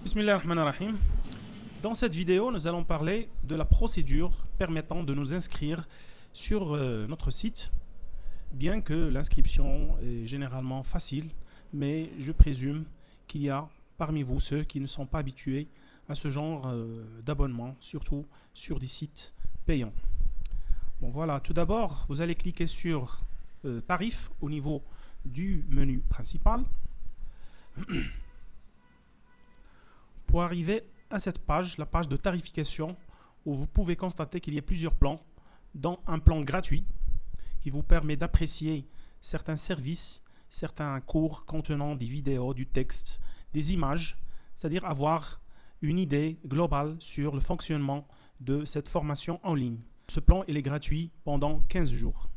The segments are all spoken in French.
Bismillahirrahmanirrahim. Dans cette vidéo, nous allons parler de la procédure permettant de nous inscrire sur notre site, bien que l'inscription est généralement facile, mais je présume qu'il y a parmi vous ceux qui ne sont pas habitués à ce genre d'abonnement, surtout sur des sites payants. Bon voilà, tout d'abord, vous allez cliquer sur Tarif au niveau du menu principal. Pour arriver à cette page, la page de tarification, où vous pouvez constater qu'il y a plusieurs plans, dont un plan gratuit qui vous permet d'apprécier certains services, certains cours contenant des vidéos, du texte, des images, c'est-à-dire avoir une idée globale sur le fonctionnement de cette formation en ligne. Ce plan il est gratuit pendant 15 jours.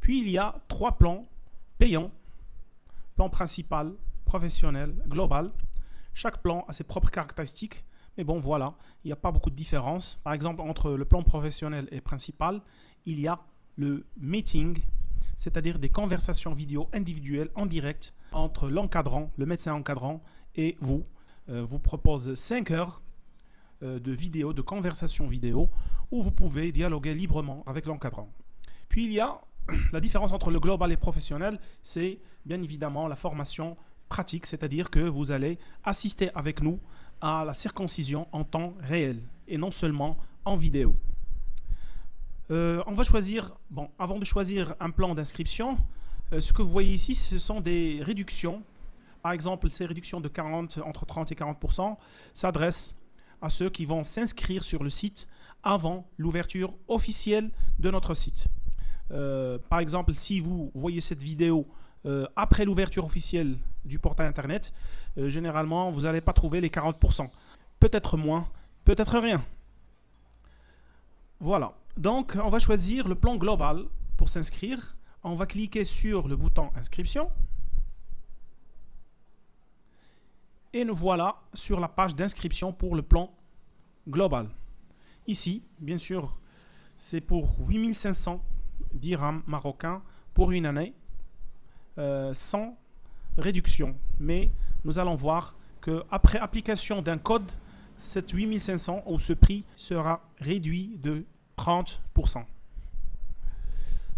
Puis il y a 3 plans payants, plan principal, professionnel, global. Chaque plan a ses propres caractéristiques, mais bon voilà, il n'y a pas beaucoup de différence. Par exemple, entre le plan professionnel et principal, il y a le meeting, c'est-à-dire des conversations vidéo individuelles en direct entre l'encadrant, le médecin encadrant et vous. Vous propose 5 heures de vidéo, de conversation vidéo, où vous pouvez dialoguer librement avec l'encadrant. Puis il y a la différence entre le global et professionnel, c'est bien évidemment la formation pratique, c'est-à-dire que vous allez assister avec nous à la circoncision en temps réel et non seulement en vidéo. On va choisir, avant de choisir un plan d'inscription, ce que vous voyez ici, ce sont des réductions. Par exemple, ces réductions de entre 30 et 40% s'adressent à ceux qui vont s'inscrire sur le site avant l'ouverture officielle de notre site. Par exemple, si vous voyez cette vidéo après l'ouverture officielle du portail internet, généralement vous n'allez pas trouver les 40%. Peut-être moins, peut-être rien. Voilà. Donc on va choisir le plan global pour s'inscrire. On va cliquer sur le bouton inscription. Et nous voilà sur la page d'inscription pour le plan global. Ici, bien sûr, c'est pour 8500 dirhams marocains pour une année. Sans réduction, mais nous allons voir qu'après application d'un code, cette 8500 ou ce prix sera réduit de 30%.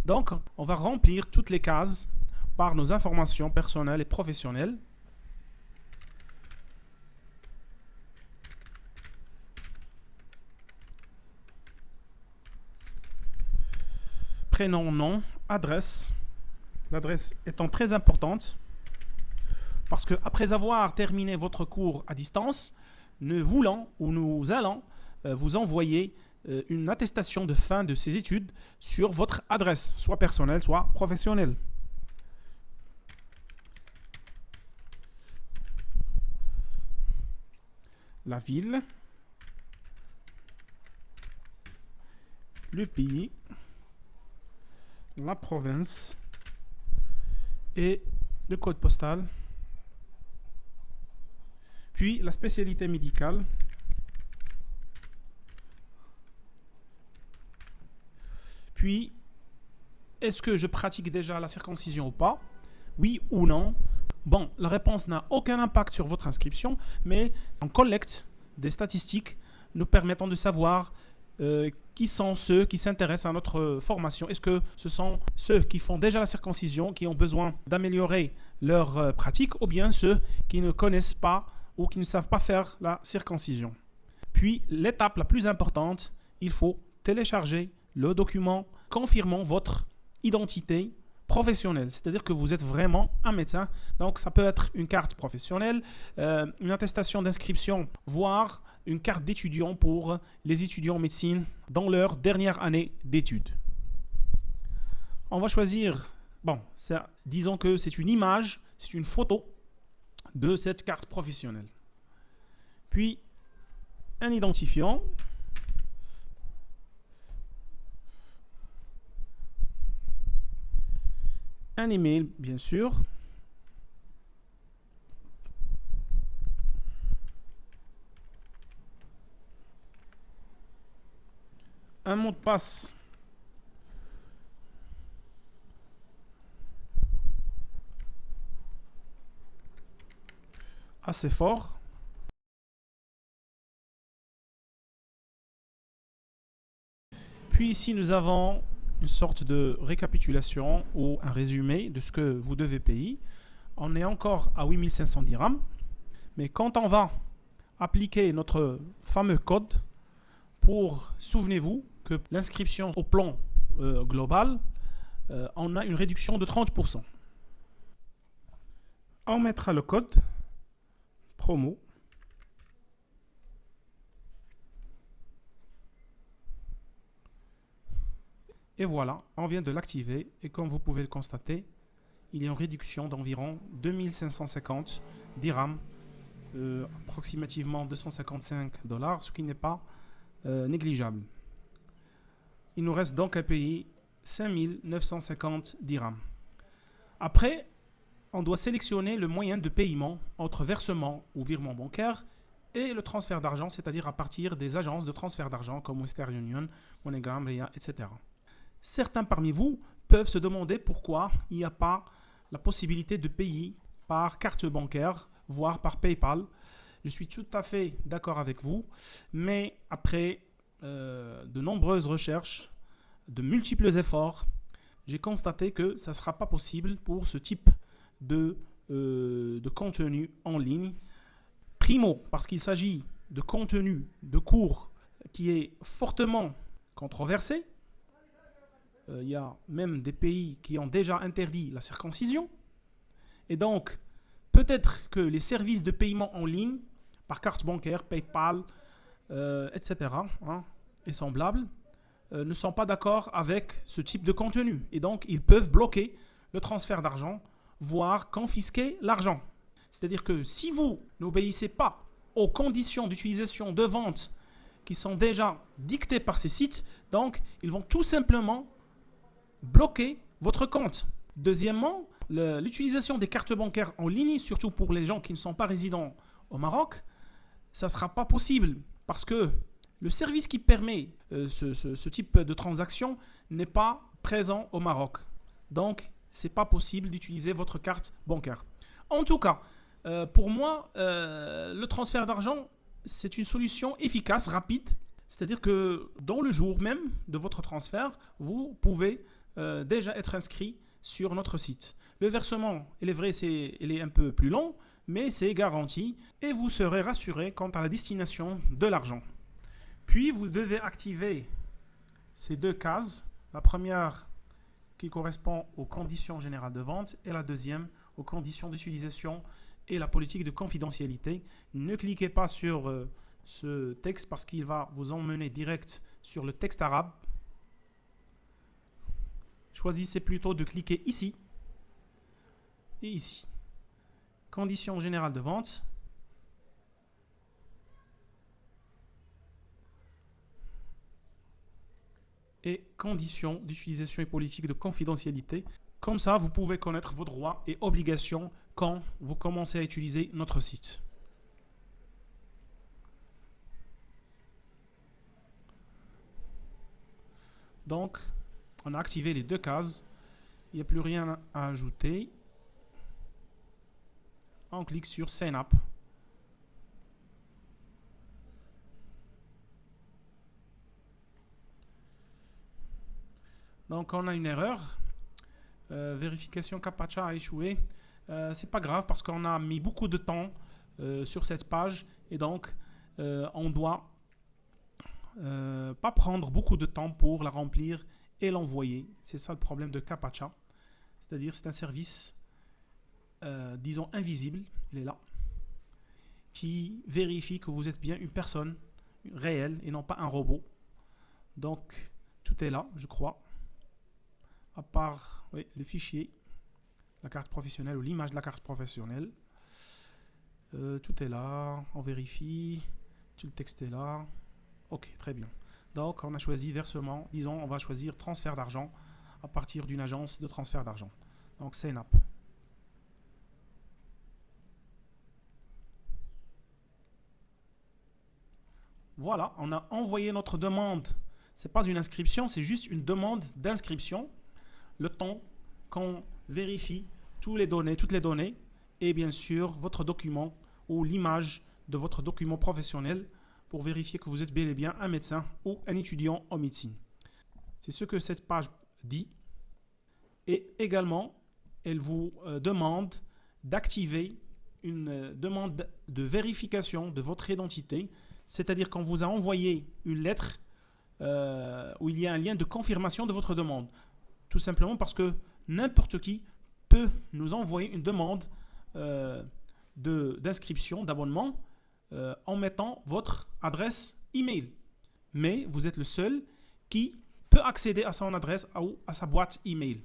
Donc, on va remplir toutes les cases par nos informations personnelles et professionnelles. Prénom, nom, adresse. L'adresse étant très importante parce que après avoir terminé votre cours à distance, nous allons vous envoyer une attestation de fin de ces études sur votre adresse, soit personnelle, soit professionnelle. La ville, le pays, la province et le code postal, puis la spécialité médicale, puis est-ce que je pratique déjà la circoncision ou pas, oui ou non. Bon, la réponse n'a aucun impact sur votre inscription, mais on collecte des statistiques nous permettant de savoir qui sont ceux qui s'intéressent à notre formation. Est-ce que ce sont ceux qui font déjà la circoncision, qui ont besoin d'améliorer leur pratique, ou bien ceux qui ne connaissent pas ou qui ne savent pas faire la circoncision? Puis, l'étape la plus importante, il faut télécharger le document confirmant votre identité professionnelle, c'est-à-dire que vous êtes vraiment un médecin. Donc, ça peut être une carte professionnelle, une attestation d'inscription, voire une carte d'étudiant pour les étudiants en médecine dans leur dernière année d'études. On va choisir, disons que c'est une image, c'est une photo de cette carte professionnelle. Puis, un identifiant. Un email, bien sûr. Un mot de passe assez fort. Puis ici, nous avons une sorte de récapitulation ou un résumé de ce que vous devez payer. On est encore à 8500 dirhams, mais quand on va appliquer notre fameux code pour, souvenez-vous, que l'inscription au plan global, on a une réduction de 30%. On mettra le code promo. Et voilà, on vient de l'activer et comme vous pouvez le constater, il y a une réduction d'environ 2550 dirhams, approximativement 255 $, ce qui n'est pas négligeable. Il nous reste donc à payer 5950 dirhams. Après, on doit sélectionner le moyen de paiement entre versement ou virement bancaire et le transfert d'argent, c'est-à-dire à partir des agences de transfert d'argent comme Western Union, MoneyGram, Ria, etc. Certains parmi vous peuvent se demander pourquoi il n'y a pas la possibilité de payer par carte bancaire, voire par PayPal. Je suis tout à fait d'accord avec vous, mais après de nombreuses recherches, de multiples efforts, j'ai constaté que ça ne sera pas possible pour ce type de contenu en ligne. Primo, parce qu'il s'agit de contenu, de cours qui est fortement controversé. Il y a même des pays qui ont déjà interdit la circoncision. Et donc, peut-être que les services de paiement en ligne, par carte bancaire, PayPal, etc., et semblables, ne sont pas d'accord avec ce type de contenu. Et donc, ils peuvent bloquer le transfert d'argent, voire confisquer l'argent. C'est-à-dire que si vous n'obéissez pas aux conditions d'utilisation de vente qui sont déjà dictées par ces sites, donc ils vont tout simplement bloquer votre compte. Deuxièmement, l'utilisation des cartes bancaires en ligne, surtout pour les gens qui ne sont pas résidents au Maroc, ça ne sera pas possible parce que le service qui permet ce type de transaction n'est pas présent au Maroc. Donc, ce n'est pas possible d'utiliser votre carte bancaire. En tout cas, pour moi, le transfert d'argent, c'est une solution efficace, rapide. C'est-à-dire que dans le jour même de votre transfert, vous pouvez déjà être inscrit sur notre site. Le versement, il est vrai, il est un peu plus long, mais c'est garanti et vous serez rassuré quant à la destination de l'argent. Puis, vous devez activer ces deux cases. La première qui correspond aux conditions générales de vente et la deuxième aux conditions d'utilisation et la politique de confidentialité. Ne cliquez pas sur ce texte parce qu'il va vous emmener direct sur le texte arabe. Choisissez plutôt de cliquer ici et ici. Conditions générales de vente. Et conditions d'utilisation et politique de confidentialité. Comme ça, vous pouvez connaître vos droits et obligations quand vous commencez à utiliser notre site. Donc, on a activé les deux cases. Il n'y a plus rien à ajouter. On clique sur Sign Up. Donc, on a une erreur. Vérification CAPTCHA a échoué. C'est pas grave parce qu'on a mis beaucoup de temps sur cette page et donc on doit pas prendre beaucoup de temps pour la remplir et l'envoyer. C'est ça le problème de CAPTCHA. C'est-à-dire c'est un service, disons invisible, il est là, qui vérifie que vous êtes bien une personne réelle et non pas un robot. Donc tout est là, je crois. À part le fichier, la carte professionnelle ou l'image de la carte professionnelle. Tout est là, on vérifie, tout le texte est là. Ok, très bien. Donc on a choisi versement, disons on va choisir transfert d'argent à partir d'une agence de transfert d'argent. Donc Sign Up. Voilà, on a envoyé notre demande. Ce n'est pas une inscription, c'est juste une demande d'inscription. Le temps qu'on vérifie toutes les données et bien sûr votre document ou l'image de votre document professionnel pour vérifier que vous êtes bel et bien un médecin ou un étudiant en médecine. C'est ce que cette page dit. Et également, elle vous demande d'activer une demande de vérification de votre identité, c'est-à-dire qu'on vous a envoyé une lettre où il y a un lien de confirmation de votre demande. Tout simplement parce que n'importe qui peut nous envoyer une demande d'inscription, d'abonnement, en mettant votre adresse email. Mais vous êtes le seul qui peut accéder à son adresse ou à sa boîte email.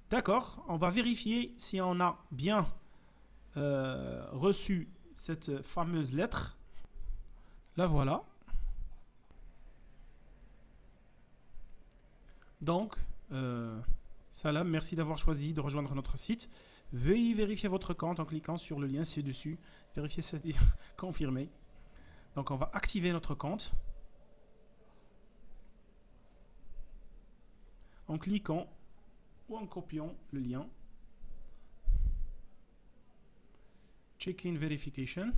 D'accord, on va vérifier si on a bien reçu cette fameuse lettre. La voilà. Donc, Salam, merci d'avoir choisi de rejoindre notre site. Veuillez vérifier votre compte en cliquant sur le lien ci-dessus. Vérifier, c'est-à-dire confirmer. Donc, on va activer notre compte en cliquant ou en copiant le lien. Check-in verification.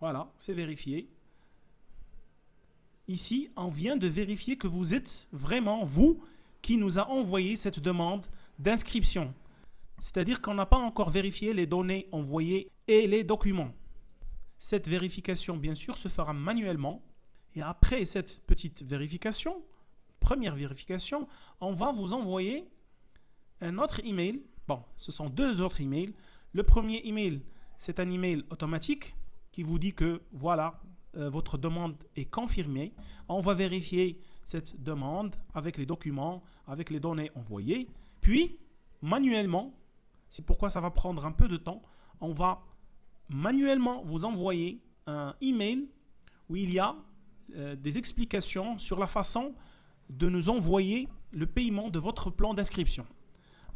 Voilà, c'est vérifié. Ici, on vient de vérifier que vous êtes vraiment vous qui nous a envoyé cette demande d'inscription. C'est-à-dire qu'on n'a pas encore vérifié les données envoyées et les documents. Cette vérification, bien sûr, se fera manuellement. Et après cette petite vérification, première vérification, on va vous envoyer un autre email. Bon, ce sont deux autres emails. Le premier email, c'est un email automatique qui vous dit que voilà, votre demande est confirmée. On va vérifier cette demande avec les documents, avec les données envoyées. Puis, manuellement, c'est pourquoi ça va prendre un peu de temps, on va manuellement vous envoyer un email où il y a des explications sur la façon de nous envoyer le paiement de votre plan d'inscription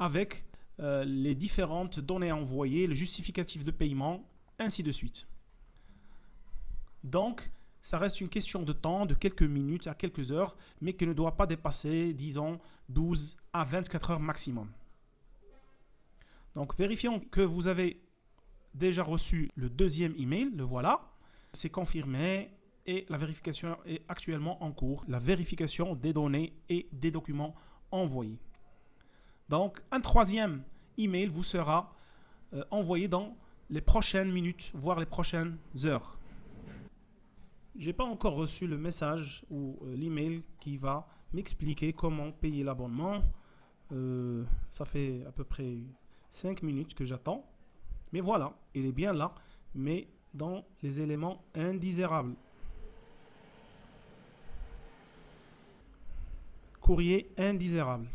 avec les différentes données envoyées, le justificatif de paiement, ainsi de suite. Donc, ça reste une question de temps, de quelques minutes à quelques heures, mais qui ne doit pas dépasser, disons, 12 à 24 heures maximum. Donc, vérifions que vous avez déjà reçu le deuxième email, le voilà. C'est confirmé et la vérification est actuellement en cours. La vérification des données et des documents envoyés. Donc, un troisième email vous sera envoyé dans les prochaines minutes, voire les prochaines heures. Je n'ai pas encore reçu le message ou l'email qui va m'expliquer comment payer l'abonnement. Ça fait à peu près 5 minutes que j'attends. Mais voilà, il est bien là, mais dans les éléments indésirables. Courrier indésirable.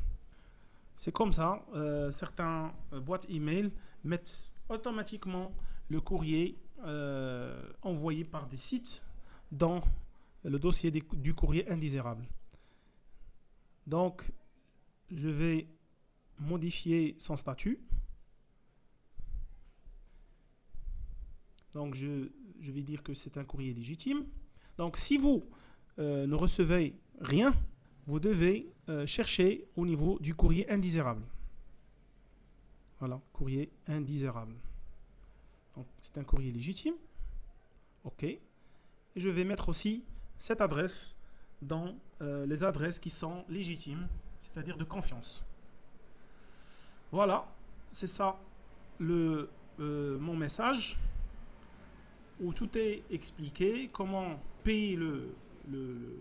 C'est comme ça, certains boîtes email mettent automatiquement le courrier envoyé par des sites dans le dossier du courrier indésirable. Donc, je vais modifier son statut. Donc, je vais dire que c'est un courrier légitime. Donc, si vous ne recevez rien, vous devez chercher au niveau du courrier indésirable. Voilà, courrier indésirable. Donc, c'est un courrier légitime. OK. Et je vais mettre aussi cette adresse dans les adresses qui sont légitimes, c'est-à-dire de confiance. Voilà, c'est ça mon message où tout est expliqué, comment payer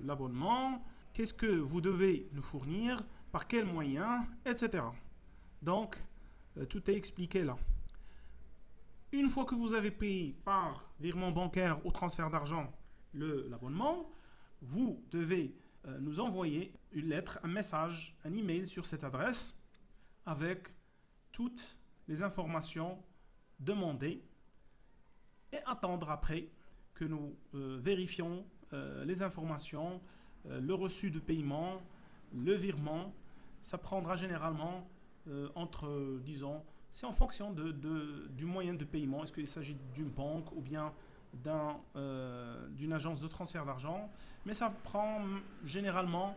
l'abonnement, qu'est-ce que vous devez nous fournir, par quels moyens, etc. Donc, tout est expliqué là. Une fois que vous avez payé par virement bancaire ou transfert d'argent l'abonnement, vous devez nous envoyer une lettre, un message, un email sur cette adresse avec toutes les informations demandées et attendre après que nous vérifions les informations, le reçu de paiement, le virement. Ça prendra généralement entre, disons, c'est en fonction du moyen de paiement. Est-ce qu'il s'agit d'une banque ou bien d'une agence de transfert d'argent? Mais ça prend généralement,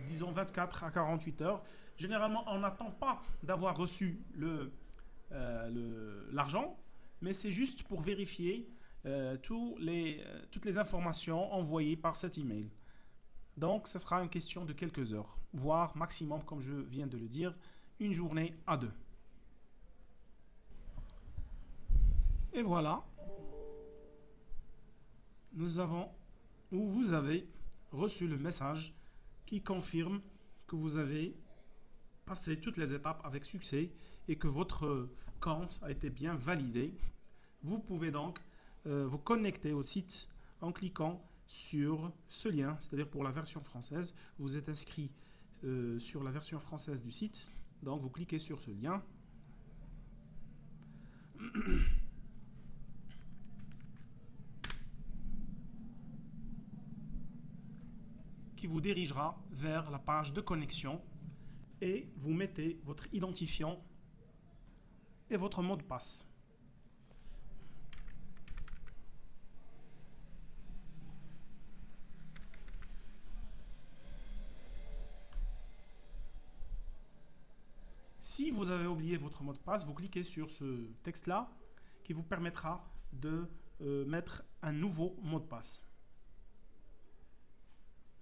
disons, 24 à 48 heures. Généralement, on n'attend pas d'avoir reçu l'argent, mais c'est juste pour vérifier toutes les informations envoyées par cet email. Donc, ce sera une question de quelques heures, voire maximum, comme je viens de le dire, une journée à deux. Et voilà, vous avez reçu le message qui confirme que vous avez passé toutes les étapes avec succès et que votre compte a été bien validé. Vous pouvez donc vous connecter au site en cliquant sur ce lien, c'est-à-dire pour la version française. Vous êtes inscrit sur la version française du site, donc vous cliquez sur ce lien. Qui vous dirigera vers la page de connexion et vous mettez votre identifiant et votre mot de passe. Si vous avez oublié votre mot de passe, vous cliquez sur ce texte-là qui vous permettra de mettre un nouveau mot de passe.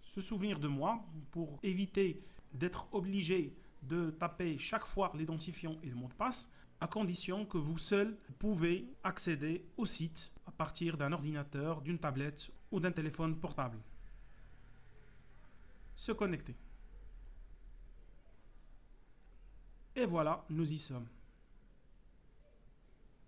Se souvenir de moi pour éviter d'être obligé de taper chaque fois l'identifiant et le mot de passe, à condition que vous seul pouvez accéder au site à partir d'un ordinateur, d'une tablette ou d'un téléphone portable. Se connecter. Et voilà, nous y sommes.